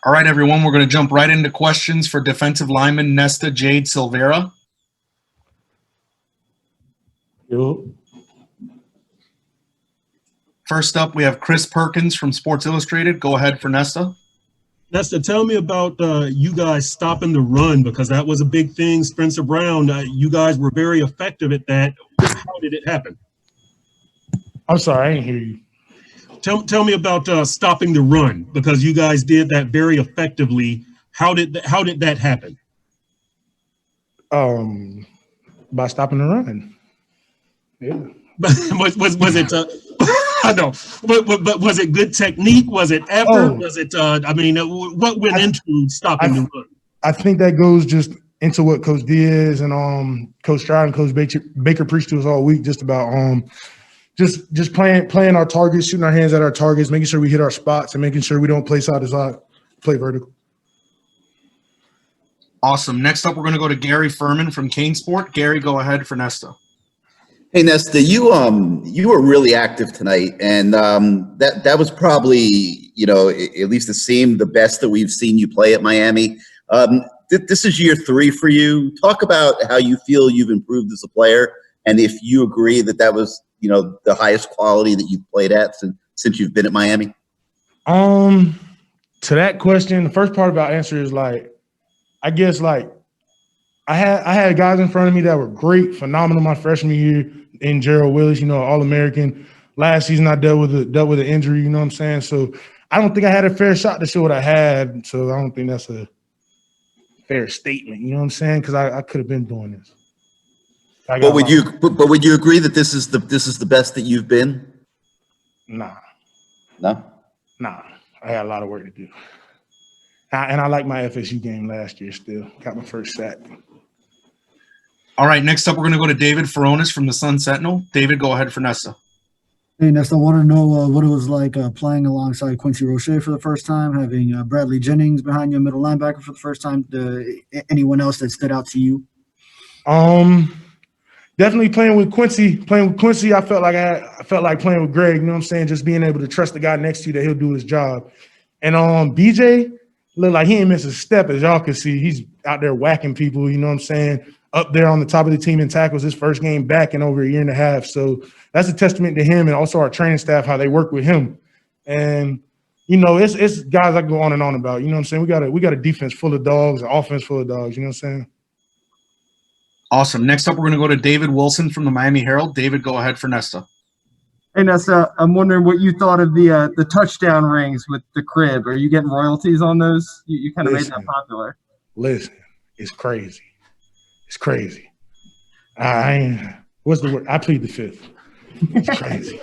All right, everyone, we're going to jump right into questions for defensive lineman Nesta Jade Silvera. Yo. First up, we have Chris Perkins from Sports Illustrated. Go ahead for Nesta. Nesta, tell me about you guys stopping the run, because that was a big thing. Spencer Brown, you guys were very effective at that. How did it happen? I'm sorry, I didn't hear you. Tell me about stopping the run, because you guys did that very effectively. How did that happen? By stopping the run. Yeah. was it? I know, but was it good technique? Was it effort? Was it? What went into stopping the run? I think that goes just into what Coach Diaz and Coach Stroud and Coach Baker preached to us all week, just about just playing our targets, shooting our hands at our targets, making sure we hit our spots, and making sure we don't play side to side, play vertical. Awesome. Next up, we're going to go to Gary Furman from Kane Sport. Gary, go ahead for Nesta. Hey Nesta, you were really active tonight, and that was probably, at least it seemed the best that we've seen you play at Miami. This is year 3 for you. Talk about how you feel you've improved as a player, and if you agree that was the highest quality that you've played at since you've been at Miami. To that question, the first part of our answer is I guess I had guys in front of me that were great, phenomenal my freshman year in Gerald Willis, All-American. Last season I dealt with an injury, you know what I'm saying? So I don't think I had a fair shot to show what I had. So I don't think that's a fair statement, you know what I'm saying? Because I could have been doing this. But would you agree that this is the best that you've been? Nah. No? Nah. I had a lot of work to do. And I like my FSU game last year still. Got my first sack. All right, next up, we're going to go to David Furones from the Sun Sentinel. David, go ahead for Nesta. Hey, Nesta, I want to know what it was like playing alongside Quincy Roche for the first time, having Bradley Jennings behind you, middle linebacker for the first time. Anyone else that stood out to you? Definitely playing with Quincy. I felt like playing with Greg. You know what I'm saying? Just being able to trust the guy next to you that he'll do his job. And BJ looked like he ain't miss a step, as y'all can see. He's out there whacking people. You know what I'm saying? Up there on the top of the team in tackles, his first game back in over a year and a half. So that's a testament to him and also our training staff, how they work with him. And, it's guys I go on and on about. You know what I'm saying? We got a defense full of dogs, an offense full of dogs. You know what I'm saying? Awesome. Next up, we're going to go to David Wilson from the Miami Herald. David, go ahead for Nesta. Hey, Nesta, I'm wondering what you thought of the touchdown rings with the crib. Are you getting royalties on those? You kind of made that popular. Listen, it's crazy. It's crazy. What's the word? I plead the fifth. It's crazy.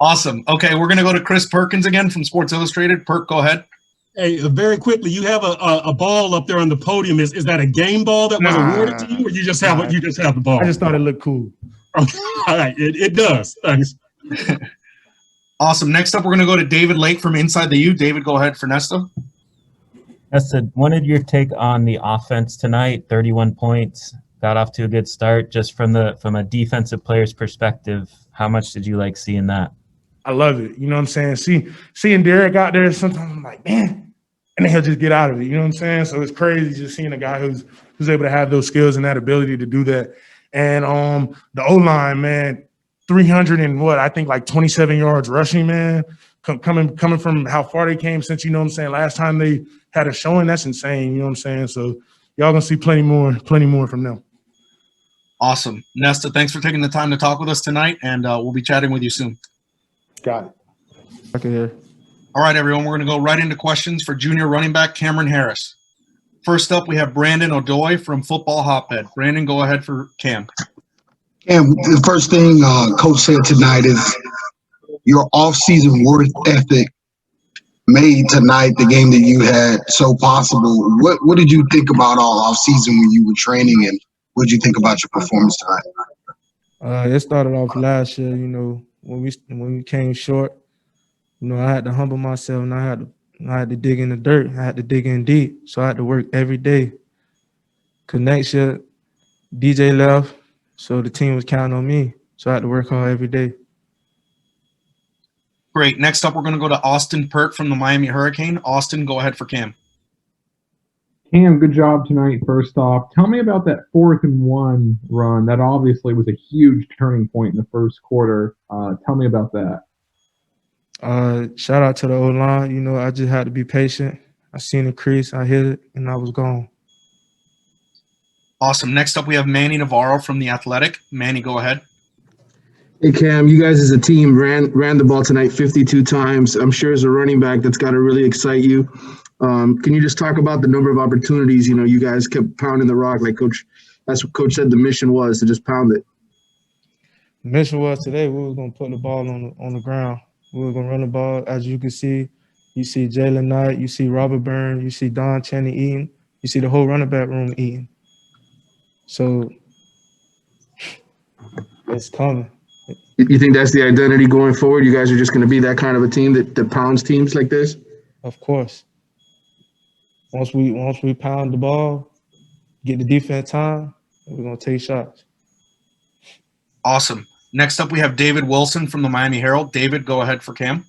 Awesome. Okay, we're going to go to Chris Perkins again from Sports Illustrated. Perk, go ahead. Hey, very quickly, you have a ball up there on the podium. Is that a game ball that was awarded to you, or you just have the ball? I just thought it looked cool. Okay. All right, it does. Thanks. Awesome. Next up, we're going to go to David Lake from InsideTheU. David, go ahead for Nesta. Nesta, wanted your take on the offense tonight. 31 points, got off to a good start. Just from a defensive player's perspective, how much did you like seeing that? I love it. You know what I'm saying? Seeing Derek out there, sometimes I'm like, man, and then he'll just get out of it. You know what I'm saying? So it's crazy just seeing a guy who's able to have those skills and that ability to do that. And the O-line, man, 300 and what, I think like 27 yards rushing, man, coming from how far they came since, you know what I'm saying, last time they had a showing. That's insane, you know what I'm saying? So y'all gonna see plenty more from them. Awesome. Nesta, thanks for taking the time to talk with us tonight, and we'll be chatting with you soon. Got it. Okay, here. All right, everyone, we're going to go right into questions for junior running back CamRon Harris. First up, we have Brandon O'Doy from Football Hotbed. Brandon, go ahead for Cam. Cam, the first thing Coach said tonight is your off-season work ethic made tonight the game that you had so possible. What did you think about all off-season when you were training, and what did you think about your performance tonight? It started off last year, when we came short. I had to humble myself, and I had to dig in the dirt. I had to dig in deep, so I had to work every day. Because next year, DJ left, so the team was counting on me, so I had to work hard every day. Great. Next up, we're going to go to Austin Pert from the Miami Hurricane. Austin, go ahead for Cam. Cam, good job tonight, first off. Tell me about that 4th and 1 run. That obviously was a huge turning point in the first quarter. Tell me about that. Shout out to the O-line. You know, I just had to be patient. I seen the crease, I hit it, and I was gone. Awesome. Next up, we have Manny Navarro from The Athletic. Manny, go ahead. Hey, Cam, you guys as a team ran the ball tonight 52 times. I'm sure as a running back, that's got to really excite you. Can you just talk about the number of opportunities, you guys kept pounding the rock like Coach, that's what Coach said the mission was, to just pound it. The mission was today we were going to put the ball on the ground. We were going to run the ball. As you can see, you see Jalen Knight, you see Robert Burns, you see Don Channing eating, you see the whole running back room eating. So it's coming. You think that's the identity going forward? You guys are just going to be that kind of a team that pounds teams like this? Of course. Once we pound the ball, get the defense time, we're going to take shots. Awesome. Next up, we have David Wilson from the Miami Herald. David, go ahead for Cam.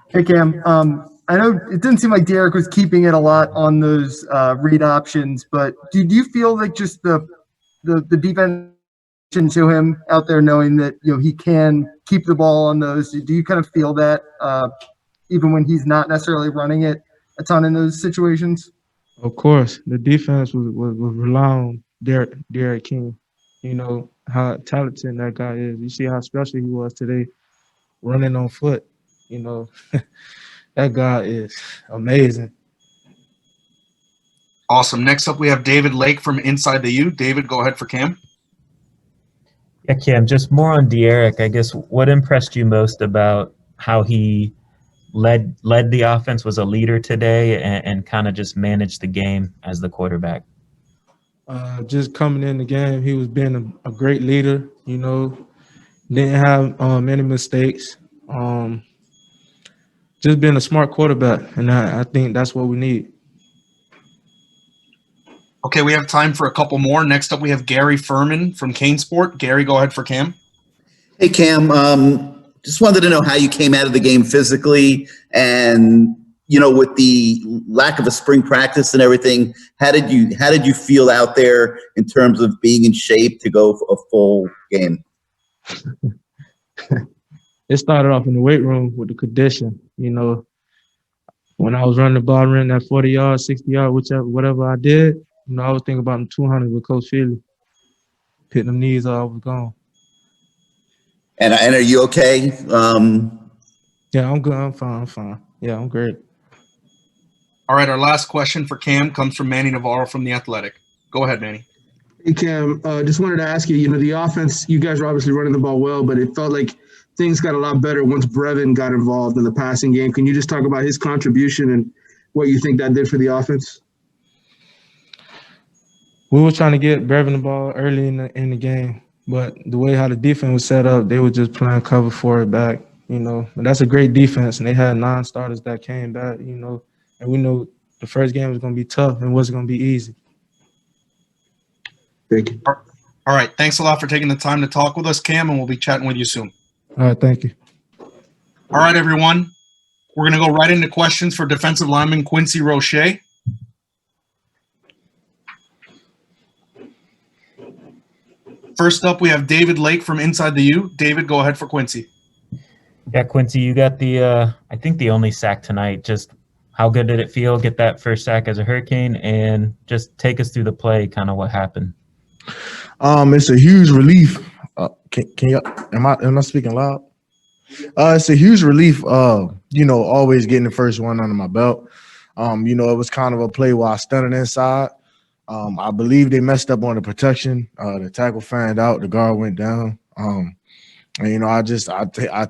Hey, Cam. I know it didn't seem like Derek was keeping it a lot on those read options, but do you feel like just the defense to him out there knowing that he can keep the ball on those? Do you kind of feel that even when he's not necessarily running it a ton in those situations? Of course, the defense was relying on Derek King. You know how talented that guy is. You see how special he was today, running on foot. You know, that guy is amazing. Awesome. Next up, we have David Lake from InsideTheU. David, go ahead for Cam. Yeah, Cam, just more on De'Aaron. I guess what impressed you most about how he led the offense, was a leader today, and kind of just managed the game as the quarterback? Just coming in the game, he was being a great leader. You know, didn't have many mistakes. Just being a smart quarterback, and I think that's what we need. Okay, we have time for a couple more. Next up, we have Gary Furman from CaneSport. Gary, go ahead for Cam. Hey, Cam, just wanted to know how you came out of the game physically, and with the lack of a spring practice and everything, how did you feel out there in terms of being in shape to go for a full game? It started off in the weight room with the condition. You know, when I was running the ball, running that 40 yards, 60 yards, whatever I did, I was thinking about them 200 with Coach Philly. Pitting them knees all, I was gone. And are you okay? Yeah, I'm good. I'm fine. Yeah, I'm great. All right, our last question for Cam comes from Manny Navarro from The Athletic. Go ahead, Manny. Hey, Cam, just wanted to ask you, the offense, you guys were obviously running the ball well, but it felt like things got a lot better once Brevin got involved in the passing game. Can you just talk about his contribution and what you think that did for the offense? We were trying to get Brevin the ball early in the game, but the way how the defense was set up, they were just playing cover for it back, And that's a great defense, and they had 9 starters that came back, and we know the first game was going to be tough and wasn't going to be easy. Thank you. All right, thanks a lot for taking the time to talk with us, Cam, and we'll be chatting with you soon. All right, thank you. All right, everyone. We're going to go right into questions for defensive lineman Quincy Roche. First up, we have David Lake from InsideTheU. David, go ahead for Quincy. Yeah, Quincy, you got the I think the only sack tonight. Just how good did it feel? Get that first sack as a Hurricane, and just take us through the play, kind of what happened. It's a huge relief. Can you? Am I speaking loud? It's a huge relief. Always getting the first one under my belt. It was kind of a play where I stunned inside. I believe they messed up on the protection. The tackle fanned out. The guard went down. I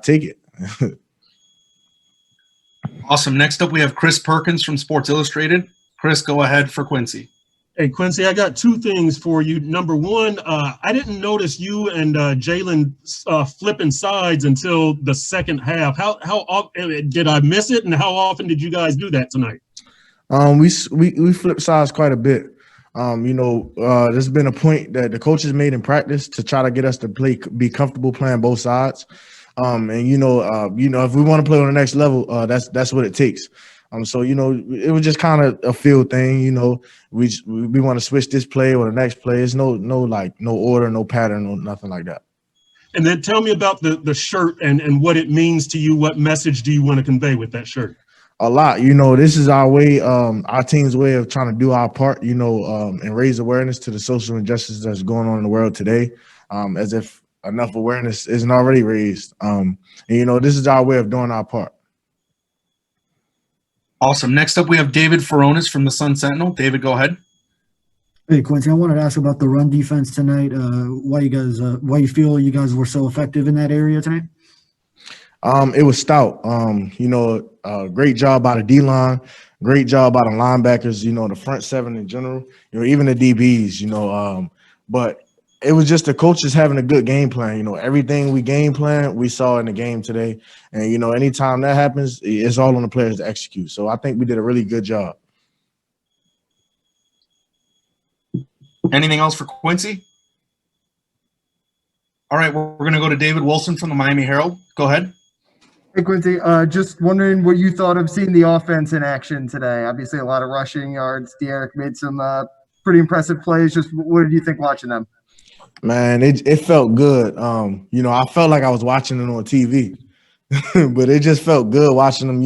take it. Awesome. Next up, we have Chris Perkins from Sports Illustrated. Chris, go ahead for Quincy. Hey, Quincy, I got 2 things for you. Number one, I didn't notice you and Jalen flipping sides until the second half. How often did I miss it, and how often did you guys do that tonight? We flip sides quite a bit. There's been a point that the coaches made in practice to try to get us to be comfortable playing both sides. And if we want to play on the next level, that's what it takes. So it was just kind of a feel thing. We want to switch this play or the next play. It's no order, no pattern, no nothing like that. And then tell me about the shirt and what it means to you. What message do you want to convey with that shirt? A lot. This is our way, our team's way of trying to do our part, and raise awareness to the social injustice that's going on in the world today, as if enough awareness isn't already raised. This is our way of doing our part. Awesome. Next up, we have David Furones from the Sun Sentinel. David, go ahead. Hey, Quincy, I wanted to ask about the run defense tonight. Why you feel you guys were so effective in that area tonight? It was stout. Great job by the D-line, great job by the linebackers, the front seven in general, even the DBs, but it was just the coaches having a good game plan. Everything we game plan, we saw in the game today. And, anytime that happens, it's all on the players to execute. So I think we did a really good job. Anything else for Quincy? All right, we're going to go to David Wilson from the Miami Herald. Go ahead. Hey, Quincy, just wondering what you thought of seeing the offense in action today. Obviously, a lot of rushing yards. De'Eric made some pretty impressive plays. Just what did you think watching them? Man, it felt good. I felt like I was watching it on TV, but it just felt good watching them.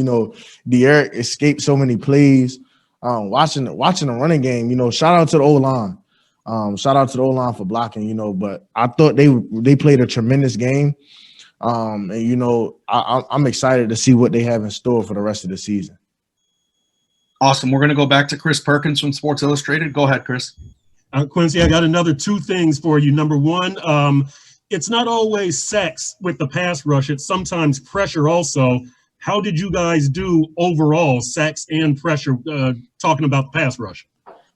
De'Eric escaped so many plays. Watching the running game. Shout out to the O-line. Shout out to the O-line for blocking. But I thought they played a tremendous game. I'm excited to see what they have in store for the rest of the season. Awesome. We're going to go back to Chris Perkins from Sports Illustrated. Go ahead, Chris. Quincy, I got another two things for you. Number one, it's not always sacks with the pass rush. It's sometimes pressure also. How did you guys do overall, sacks and pressure, talking about the pass rush?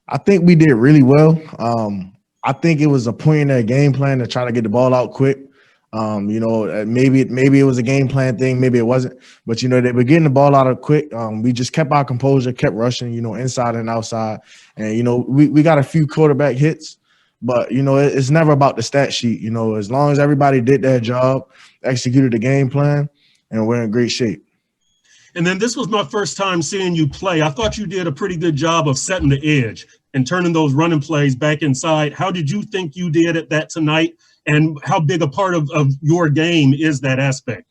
I think we did really well. I think it was a point in their game plan to try to get the ball out quick. Maybe it was a game plan thing, maybe it wasn't, but they were getting the ball out of quick. We just kept our composure, kept rushing, inside and outside, and we got a few quarterback hits, but it's never about the stat sheet. As long as everybody did their job, executed the game plan, and we're in great shape. And then this was my first time seeing you play. I thought you did a pretty good job of setting the edge and turning those running plays back inside. How did you think you did at that tonight? And how big a part of your game is that aspect?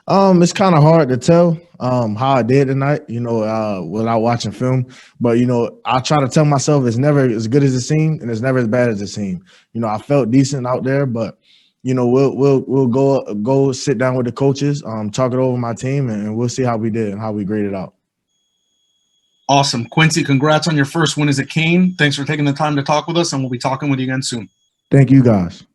It's kind of hard to tell how I did tonight, without watching film. But, I try to tell myself it's never as good as it seemed and it's never as bad as it seemed. I felt decent out there, but, we'll go sit down with the coaches, talk it over my team, and we'll see how we did and how we graded out. Awesome. Quincy, congrats on your first win as a Cane. Thanks for taking the time to talk with us, and we'll be talking with you again soon. Thank you, guys.